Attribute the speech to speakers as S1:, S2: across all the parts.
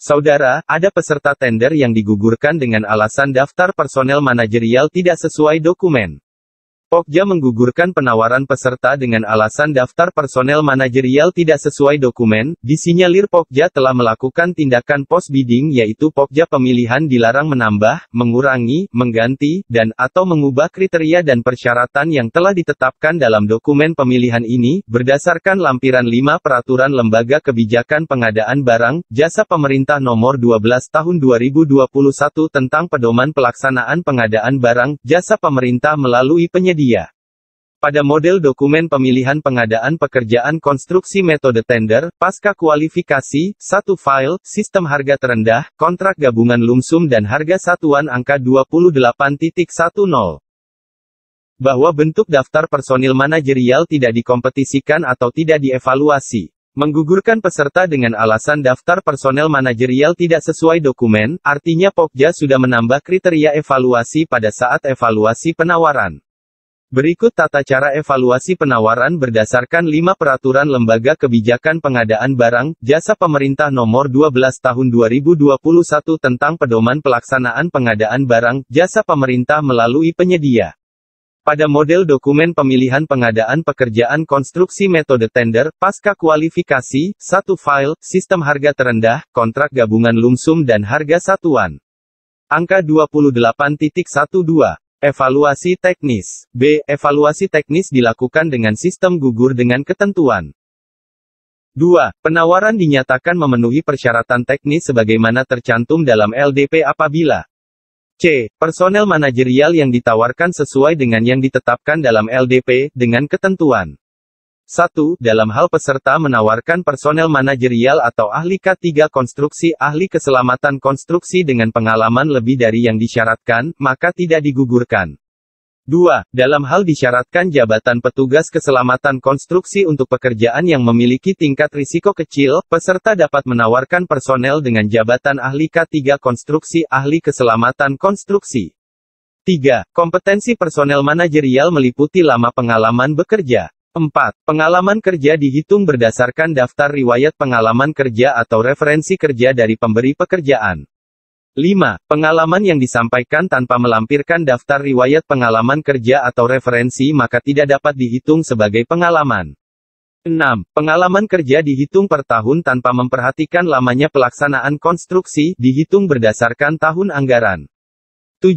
S1: Saudara, ada peserta tender yang digugurkan dengan alasan daftar personel manajerial tidak sesuai dokumen. Pokja menggugurkan penawaran peserta dengan alasan daftar personel manajerial tidak sesuai dokumen. Disinyalir Pokja telah melakukan tindakan post bidding, yaitu Pokja pemilihan dilarang menambah, mengurangi, mengganti, dan/atau mengubah kriteria dan persyaratan yang telah ditetapkan dalam dokumen pemilihan ini, berdasarkan lampiran 5 Peraturan Lembaga Kebijakan Pengadaan Barang, Jasa Pemerintah Nomor 12 Tahun 2021 tentang Pedoman Pelaksanaan Pengadaan Barang, Jasa Pemerintah melalui penyedia. Pada model dokumen pemilihan pengadaan pekerjaan konstruksi metode tender, pasca kualifikasi, 1 file, sistem harga terendah, kontrak gabungan lumsum dan harga satuan angka 28.10. Bahwa bentuk daftar personil manajerial tidak dikompetisikan atau tidak dievaluasi. Menggugurkan peserta dengan alasan daftar personel manajerial tidak sesuai dokumen, artinya Pokja sudah menambah kriteria evaluasi pada saat evaluasi penawaran. Berikut tata cara evaluasi penawaran berdasarkan 5 Peraturan Lembaga Kebijakan Pengadaan Barang, Jasa Pemerintah Nomor 12 Tahun 2021 tentang Pedoman Pelaksanaan Pengadaan Barang, Jasa Pemerintah melalui penyedia. Pada model dokumen pemilihan pengadaan pekerjaan konstruksi metode tender, pasca kualifikasi, 1 file, sistem harga terendah, kontrak gabungan lumsum dan harga satuan. Angka 28.12. Evaluasi teknis. B. Evaluasi teknis dilakukan dengan sistem gugur dengan ketentuan. 2. Penawaran dinyatakan memenuhi persyaratan teknis sebagaimana tercantum dalam LDP apabila C. Personel manajerial yang ditawarkan sesuai dengan yang ditetapkan dalam LDP, dengan ketentuan 1. Dalam hal peserta menawarkan personel manajerial atau ahli K3 konstruksi, ahli keselamatan konstruksi dengan pengalaman lebih dari yang disyaratkan, maka tidak digugurkan. 2. Dalam hal disyaratkan jabatan petugas keselamatan konstruksi untuk pekerjaan yang memiliki tingkat risiko kecil, peserta dapat menawarkan personel dengan jabatan ahli K3 konstruksi, ahli keselamatan konstruksi. 3. Kompetensi personel manajerial meliputi lama pengalaman bekerja. 4. Pengalaman kerja dihitung berdasarkan daftar riwayat pengalaman kerja atau referensi kerja dari pemberi pekerjaan. 5. Pengalaman yang disampaikan tanpa melampirkan daftar riwayat pengalaman kerja atau referensi maka tidak dapat dihitung sebagai pengalaman. 6. Pengalaman kerja dihitung per tahun tanpa memperhatikan lamanya pelaksanaan konstruksi, dihitung berdasarkan tahun anggaran. 7.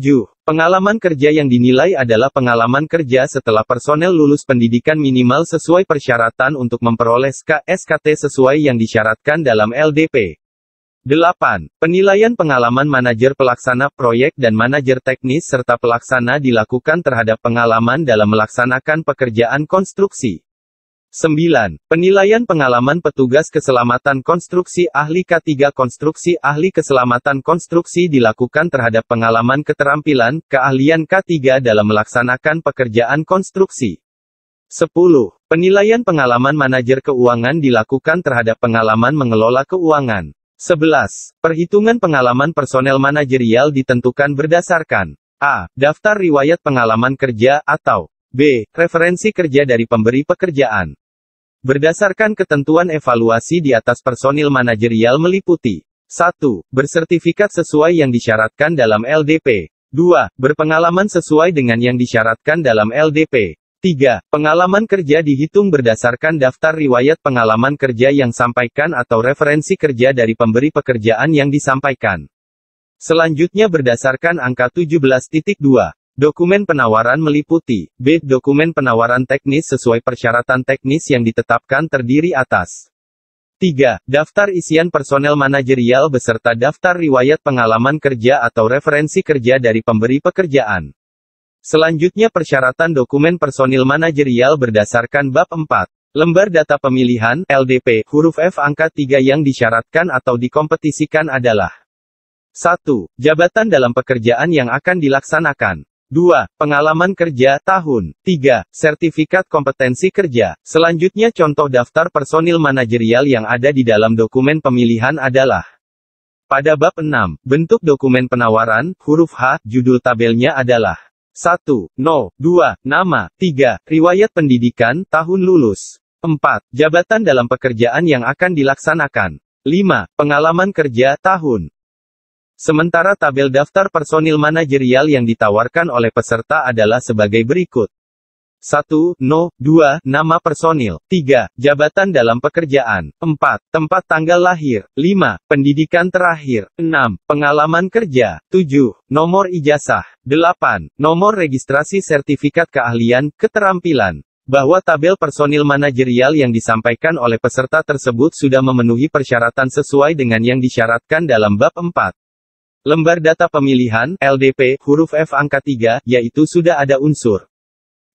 S1: Pengalaman kerja yang dinilai adalah pengalaman kerja setelah personel lulus pendidikan minimal sesuai persyaratan untuk memperoleh SKT sesuai yang disyaratkan dalam LDP. 8. Penilaian pengalaman manajer pelaksana proyek dan manajer teknis serta pelaksana dilakukan terhadap pengalaman dalam melaksanakan pekerjaan konstruksi. 9. Penilaian pengalaman petugas keselamatan konstruksi ahli K3 konstruksi ahli keselamatan konstruksi dilakukan terhadap pengalaman keterampilan, keahlian K3 dalam melaksanakan pekerjaan konstruksi. 10. Penilaian pengalaman manajer keuangan dilakukan terhadap pengalaman mengelola keuangan. 11. Perhitungan pengalaman personel manajerial ditentukan berdasarkan A. Daftar riwayat pengalaman kerja, atau B. Referensi kerja dari pemberi pekerjaan. Berdasarkan ketentuan evaluasi di atas personil manajerial meliputi 1. Bersertifikat sesuai yang disyaratkan dalam LDP. 2. Berpengalaman sesuai dengan yang disyaratkan dalam LDP. 3. Pengalaman kerja dihitung berdasarkan daftar riwayat pengalaman kerja yang sampaikan atau referensi kerja dari pemberi pekerjaan yang disampaikan. Selanjutnya berdasarkan angka 17.2. Dokumen penawaran meliputi B. Dokumen penawaran teknis sesuai persyaratan teknis yang ditetapkan terdiri atas 3. Daftar isian personel manajerial beserta daftar riwayat pengalaman kerja atau referensi kerja dari pemberi pekerjaan. Selanjutnya persyaratan dokumen personil manajerial berdasarkan bab 4. Lembar data pemilihan, LDP, huruf F angka 3 yang disyaratkan atau dikompetisikan adalah 1. Jabatan dalam pekerjaan yang akan dilaksanakan. 2. Pengalaman kerja, tahun. 3. Sertifikat kompetensi kerja. Selanjutnya contoh daftar personil manajerial yang ada di dalam dokumen pemilihan adalah pada bab 6, bentuk dokumen penawaran, huruf H, judul tabelnya adalah 1. No. 2. Nama. 3. Riwayat pendidikan, tahun lulus. 4. Jabatan dalam pekerjaan yang akan dilaksanakan. 5. Pengalaman kerja, tahun. Sementara tabel daftar personil manajerial yang ditawarkan oleh peserta adalah sebagai berikut. 1. No. 2. Nama personil. 3. Jabatan dalam pekerjaan. 4. Tempat tanggal lahir. 5. Pendidikan terakhir. 6. Pengalaman kerja. 7. Nomor ijazah. 8. Nomor registrasi sertifikat keahlian, keterampilan. Bahwa tabel personil manajerial yang disampaikan oleh peserta tersebut sudah memenuhi persyaratan sesuai dengan yang disyaratkan dalam bab 4. Lembar data pemilihan, LDP, huruf F angka 3, yaitu sudah ada unsur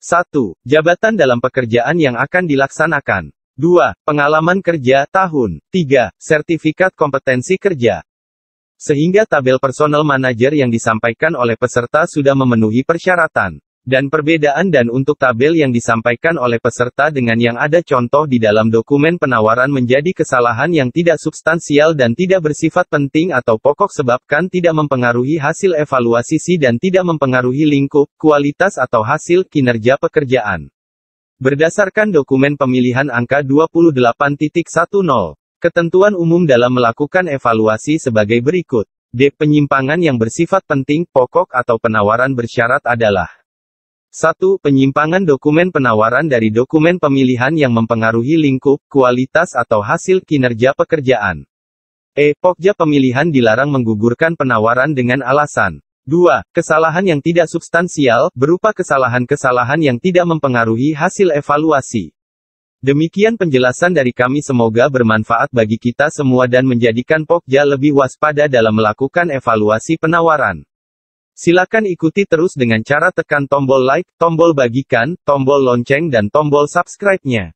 S1: 1. Jabatan dalam pekerjaan yang akan dilaksanakan. 2. Pengalaman kerja, tahun. 3. Sertifikat kompetensi kerja. Sehingga tabel personal manager yang disampaikan oleh peserta sudah memenuhi persyaratan. Dan perbedaan dan untuk tabel yang disampaikan oleh peserta dengan yang ada contoh di dalam dokumen penawaran menjadi kesalahan yang tidak substansial dan tidak bersifat penting atau pokok sebabkan tidak mempengaruhi hasil evaluasi SI dan tidak mempengaruhi lingkup, kualitas atau hasil kinerja pekerjaan. Berdasarkan dokumen pemilihan angka 28.10, ketentuan umum dalam melakukan evaluasi sebagai berikut. D. Penyimpangan yang bersifat penting, pokok atau penawaran bersyarat adalah 1. Penyimpangan dokumen penawaran dari dokumen pemilihan yang mempengaruhi lingkup, kualitas atau hasil kinerja pekerjaan. Pokja pemilihan dilarang menggugurkan penawaran dengan alasan 2. Kesalahan yang tidak substansial, berupa kesalahan-kesalahan yang tidak mempengaruhi hasil evaluasi. Demikian penjelasan dari kami, semoga bermanfaat bagi kita semua dan menjadikan Pokja lebih waspada dalam melakukan evaluasi penawaran. Silakan ikuti terus dengan cara tekan tombol like, tombol bagikan, tombol lonceng dan tombol subscribe-nya.